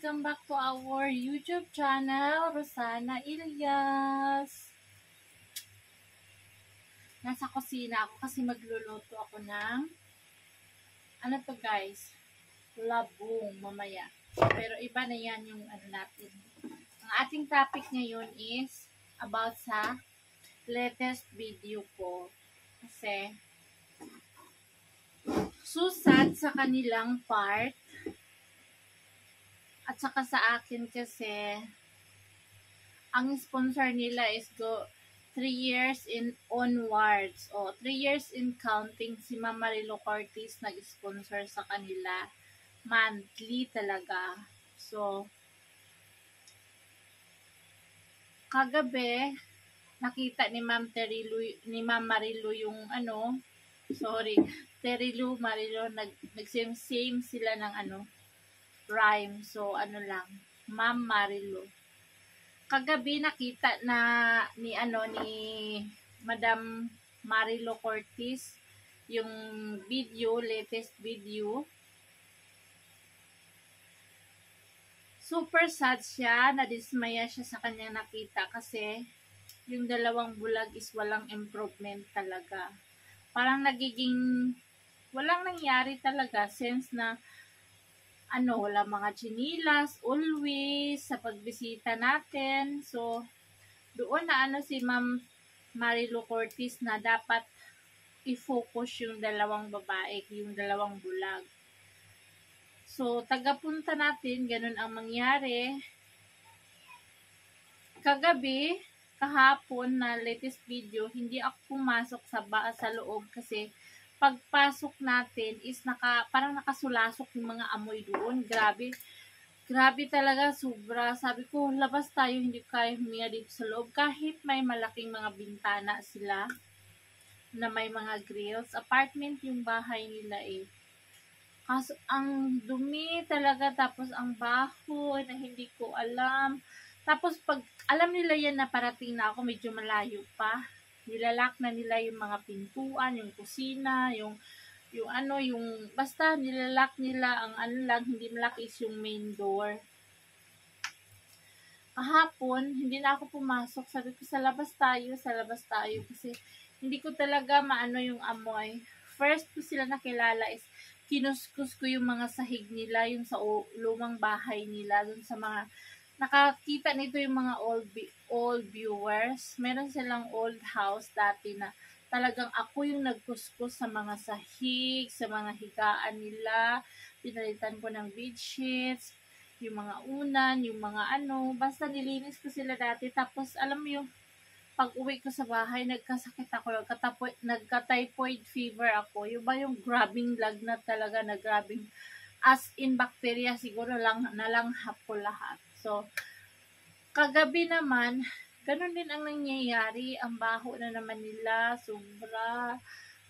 welcome back to our YouTube channel, Rosana Ilyas. Nasa kusina ako kasi magluluto ako ng, ano to guys, labong mamaya. Pero iba na yan yung ano natin. Ang ating topic ngayon is about sa latest video ko. Kasi, susad sa kanilang part. At saka sa akin kasi, ang sponsor nila is 3 years in onwards. O, 3 years in counting. Si Ma'am Marilo Cortez nag-sponsor sa kanila. Monthly talaga. So, kagabi, nakita ni Ma'am Marilo yung Terilu Marilo, nag-same sila ng rhyme. So, Ma'am Marilo. Kagabi nakita na ni Madam Marilo Cortez yung latest video. Super sad siya, nadismaya siya sa kanyang nakita kasi yung dalawang bulag is walang improvement talaga. Parang walang nangyari talaga since na wala mga chinilas, always, sa pagbisita natin. So, doon na si Ma'am Marilo Cortez na dapat i-focus yung dalawang babae, yung dalawang bulag. So, tagapunta natin, ganun ang mangyari. Kagabi, kahapon na latest video, hindi ako pumasok sa loob kasi pagpasok natin is parang nakasulasok yung mga amoy doon. Grabe talaga, sobra. Sabi ko, labas tayo, hindi kaya huminga dito sa loob. Kahit may malaking mga bintana sila na may mga grills. Apartment yung bahay nila eh. Kaso ang dumi talaga, tapos ang baho na hindi ko alam. Tapos pag alam nila yan na parating na ako, medyo malayo pa. Nilalak na nila yung mga pintuan, yung kusina, basta nilalak nila ang hindi malak is yung main door. Kahapon, hindi na ako pumasok. Sabi ko, sa labas tayo kasi hindi ko talaga maano yung amoy. First ko sila nakilala is kinuskus ko yung mga sahig nila, yung sa lumang bahay nila, dun sa mga nakakita nito yung mga old viewers. Meron silang old house dati na talagang ako yung nagkuskus sa mga sahig, sa mga higaan nila. Pinalitan ko ng bedsheets, yung mga unan, yung mga basta nilinis ko sila dati. Tapos alam mo yung pag uwi ko sa bahay, nagkasakit ako, nagka-typhoid fever ako. Yung grabing lagnat talaga, na grabing as in bacteria, siguro nalanghap ko lahat. So, kagabi naman, ganun din ang nangyayari. Ang baho na naman nila, sobra.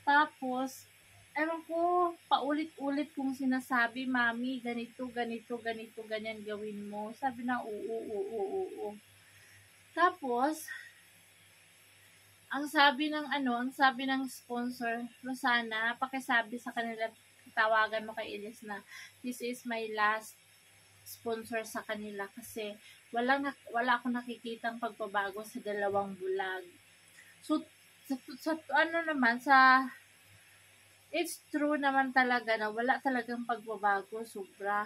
Tapos, ewan ko, paulit-ulit kong sinasabi, Mami, ganito, ganyan gawin mo. Sabi na, oo. Tapos, ang sabi ng sponsor, Rosana, pakisabi sa kanila, tawagan mo kay Elias na, this is my last sponsor sa kanila kasi wala akong nakikitang pagbabago sa dalawang bulag. So, it's true naman talaga na wala talagang pagbabago, sobra.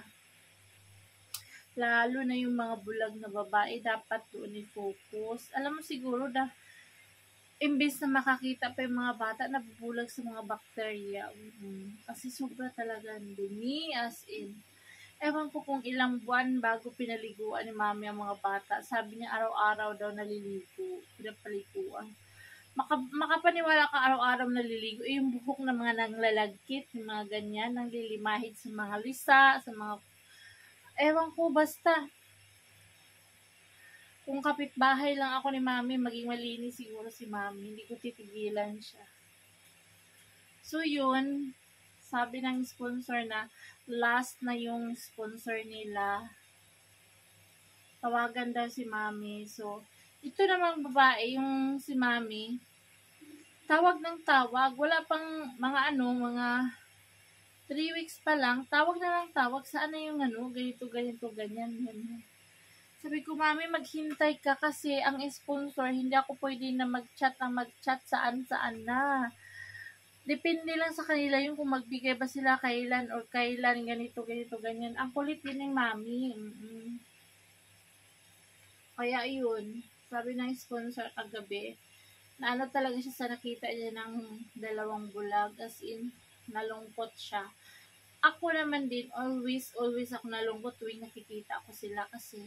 Lalo na yung mga bulag na babae, dapat doon i-focus. Alam mo siguro imbes na makakita pa yung mga bata, nabubulag sa mga bakterya. Kasi sobra talaga dumi, as in. Ewan ko kung ilang buwan bago pinaliguan ni Mami ang mga bata. Sabi niya araw-araw daw pinapaliguan. Makapaniwala ka araw-araw naliligo. Yung buhok ng mga nanglalagkit, yung mga ganyan, nanglilimahid sa mga lisa, sa mga... Ewan ko, basta. Kung kapitbahay lang ako ni Mami, maging malinis siguro si Mami. Hindi ko titigilan siya. So, yun. Sabi ng sponsor na last na yung sponsor nila. Tawagan daw si Mami. So, ito namang babae, yung si Mami, tawag ng tawag. Wala pang mga 3 weeks pa lang, tawag na lang tawag, saan na yung ano, ganito, ganito, ganyan, ganyan. Sabi ko, mami, maghintay ka kasi ang sponsor, hindi ako pwede na mag-chat saan-saan na. Depende lang sa kanila yung kung magbigay ba sila kailan or kailan, ganito, ganito, ganyan. Ang kulit din ng mami. Kaya yun, sabi ng sponsor kagabi, na ano talaga siya sa nakita niya ng 2 bulag, as in, nalungkot siya. Ako naman din, always ako nalungkot tuwing nakikita ko sila kasi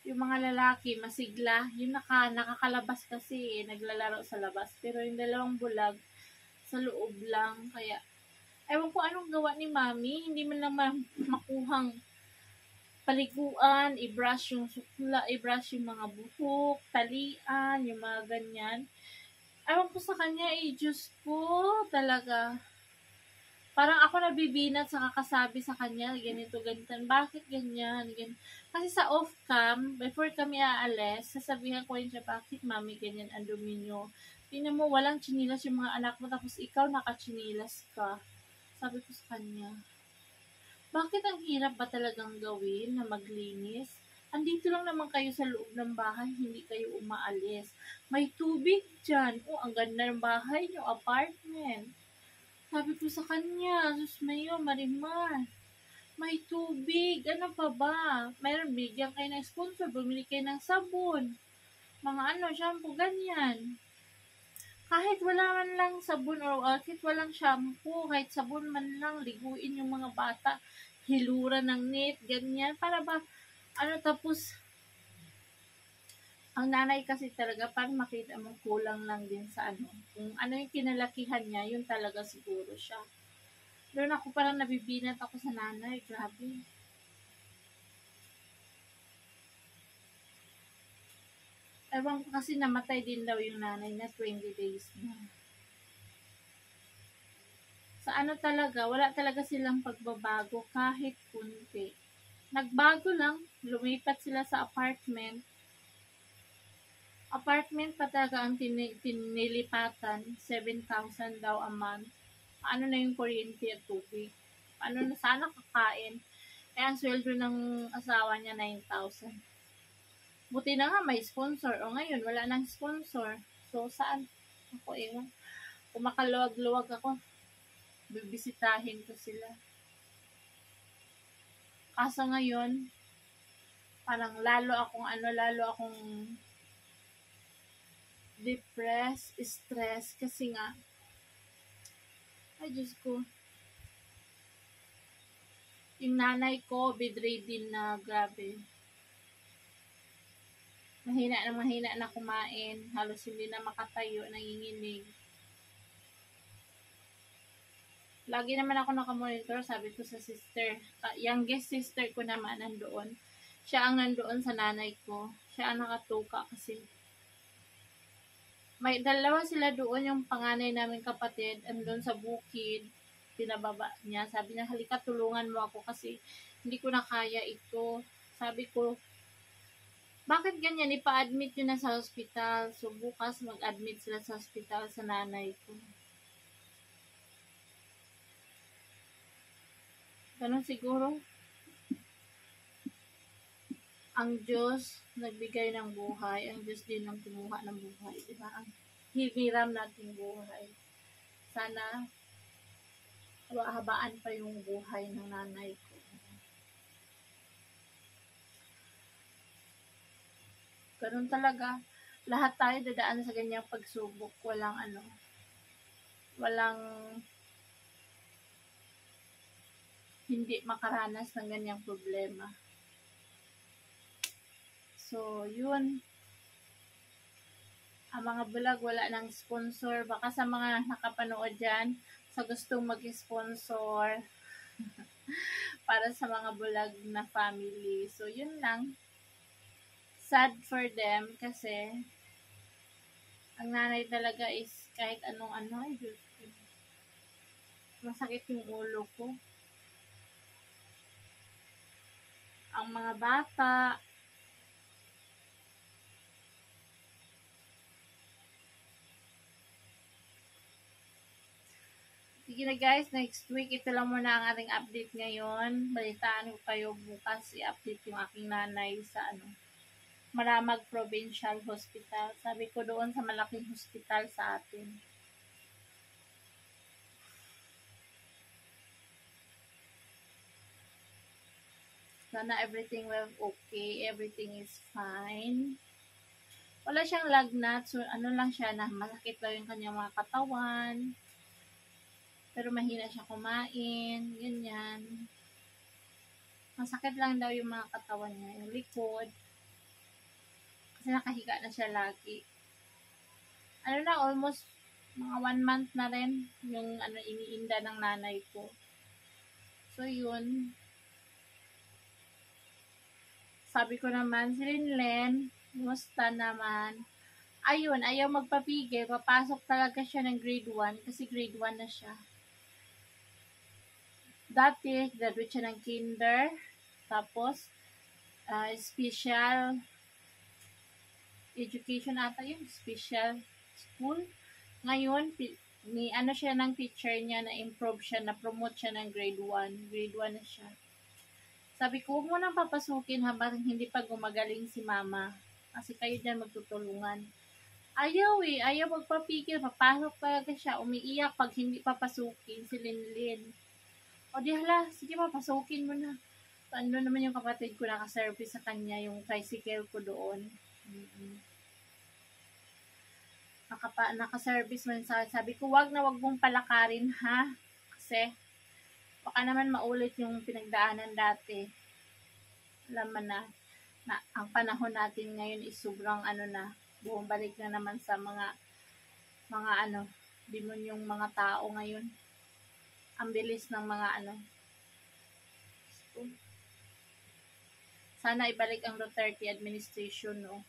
yung mga lalaki, masigla, yung nakakalabas kasi, naglalaro sa labas. Pero yung 2 bulag, sa loob lang. Kaya, ewan ko anong gawa ni mami, hindi man lang makuhang paliguan, i-brush yung sukla, i-brush yung mga buhok, talian, yung mga ganyan. Ewan ko sa kanya, Diyos ko, talaga. Parang ako nabibinat sa kakasabi sa kanya, ganito, ganito. Bakit ganyan? Ganyan. Kasi sa off-cam, before kami aalis, sasabihan ko rin siya, bakit mami ganyan ang dumi nyo? Tingnan mo, walang chinilas yung mga anak mo, tapos ikaw nakachinilas ka. Sabi ko sa kanya, bakit ang hirap ba talagang gawin na maglinis? Andito lang naman kayo sa loob ng bahay, hindi kayo umaalis. May tubig dyan. Oh, ang ganda ng bahay nyo, apartment. Sabi ko sa kanya, sus mayo, Marimar, may tubig, ano pa ba? Mayroon, bigyan kayo ng sponsor, bumili kayo ng sabon. Mga ano, shampoo, ganyan. Kahit wala man lang sabon or kahit walang shampoo, kahit sabon man lang, liguin yung mga bata, hilura ng net, ganyan. Para ba, ano, tapos, ang nanay kasi talaga, parang makita mong kulang lang din sa ano. Kung ano yung kinalakihan niya, yun talaga siguro siya. Doon ako parang nabibinat ako sa nanay, grabe. Ewan ko kasi namatay din daw yung nanay na 20 days na. Sa ano talaga, wala talaga silang pagbabago kahit kunti. Nagbago lang, lumipat sila sa apartment. Apartment pa talaga ang tinilipatan, 7,000 daw a month. Ano na yung kuryente at tubig? Ano na sana kakain? Eh, ang sweldo ng asawa niya 9,000. Buti na nga may sponsor. O ngayon, wala nang sponsor. So, saan? Ako ewan. Kung makaluwag-luwag ako, bibisitahin ko sila. Kaso ngayon, parang lalo akong depressed, stress, kasi nga, ay Diyos ko, yung nanay ko, bedridden na, grabe. Mahina na kumain, halos hindi na makatayo, nanginginig. Lagi naman ako nakamonitor, sabi ko sa sister, youngest sister ko naman nandoon. Siya ang nandoon sa nanay ko. Siya ang nakatuka kasi may dalawa sila doon, yung panganay namin kapatid, andun sa bukid, pinababa niya. Sabi niya, halika tulungan mo ako kasi hindi ko na kaya ito. Sabi ko, bakit ganyan? Ipa-admit yun na sa hospital. So, bukas mag-admit sila sa hospital sa nanay ko. Ganun siguro. Ang Diyos nagbigay ng buhay. Ang Diyos din ang kumuha ng buhay. Diba? Ang hiniram nating buhay. Sana habaan pa yung buhay ng nanay ko. Ganun talaga. Lahat tayo dadaan sa ganyang pagsubok. Walang hindi makaranas ng ganyang problema. So, yun. Ang mga vlog, wala ng sponsor. Baka sa mga nakapanood dyan, sa gustong mag-sponsor para sa mga vlog na family. So, yun lang. Sad for them kasi ang nanay talaga is kahit anong ano, masakit yung ulo ko. Ang mga bata, Sige na guys, next week, ito lang muna ang ating update ngayon. Balitaan ko kayo bukas, i-update yung aking nanay sa Maramag Provincial Hospital. Sabi ko doon sa malaking hospital sa atin. Sana everything will okay, everything is fine. Wala siyang lagnat, so ano lang siya na masakit lang yung kanyang mga katawan. Pero mahina siya kumain, ganyan. Masakit lang daw yung mga katawan niya, yung likod. Kasi nakahiga na siya lagi. Ano na, almost mga 1 month na rin yung iniinda ng nanay ko. So, yun. Sabi ko naman, si Linlen, kumusta naman? Ayun, ayaw magpapigil. Papasok talaga siya ng grade 1 kasi grade 1 na siya. Dati, graduate siya ng kinder. Tapos, special education ata yun, special school. Ngayon, ano siya ng teacher niya, na-improve siya, na-promote siya ng grade 1. Grade 1 na siya. Sabi ko, huwag mo nang papasukin habang hindi pa gumagaling si mama. Kasi kayo dyan magtutulungan. Ayaw ayaw magpapigil. Papasok talaga siya. Umiiyak pag hindi papasukin si Linlin. O di hala, sige papasukin mo na. Ano naman yung kapatid ko nakaservice sa kanya, yung tricycle ko doon. Nakaservice man sa sabi ko, wag mong palakarin ha. Kasi, baka naman maulit yung pinagdaanan dati. Alam mo na ang panahon natin ngayon is sobrang bumabalik na naman sa mga demonyong mga tao ngayon. Ang bilis ng mga sana ibalik ang Duterte administration, no?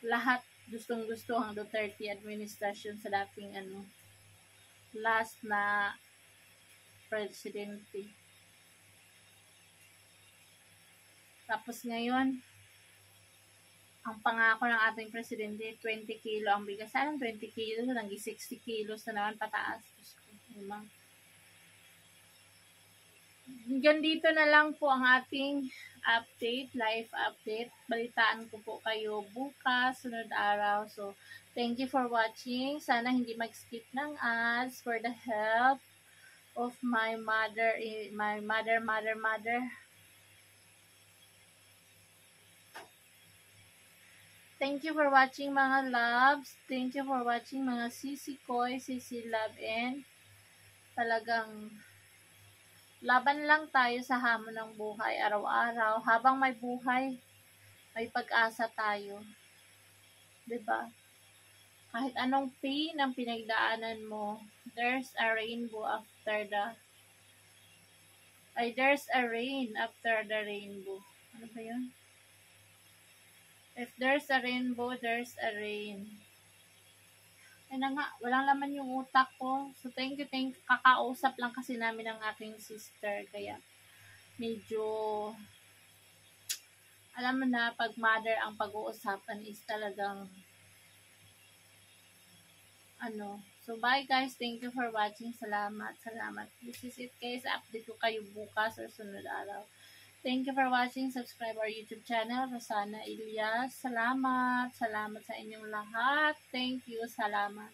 Lahat gustong-gusto ang Duterte administration sa dating last na presidente. Tapos ngayon, ang pangako ng ating presidente, 20 kilo ang bigas. Anong 20 kilos? Nanggi 60 kilos na naman pataas. Hanggang dito na lang po ang ating live update. Balitaan ko po kayo bukas, sunod araw. So, thank you for watching. Sana hindi mag-skip ng ads for the help of my mother. Thank you for watching mga loves. Thank you for watching mga sisi koy, sisi love, and talagang laban lang tayo sa hamon ng buhay araw-araw. Habang may buhay, may pag-asa tayo. 'Di ba? Kahit anong pain ang pinagdaanan mo, there's a rainbow after there's a rain after the rainbow. Ano ba 'yun? If there's a rainbow, there's a rain. Ay na nga, walang laman yung utak ko. So, thank you. Kakausap lang kasi namin ng aking sister. Kaya, medyo, alam mo na, pag mother ang pag-uusapan is talagang, So, bye guys. Thank you for watching. Salamat. This is it guys. Update ko kayo bukas or sunod araw. Thank you for watching. Subscribe our YouTube channel, Rosana Ilyas. Salamat sa inyong lahat. Thank you. Salamat.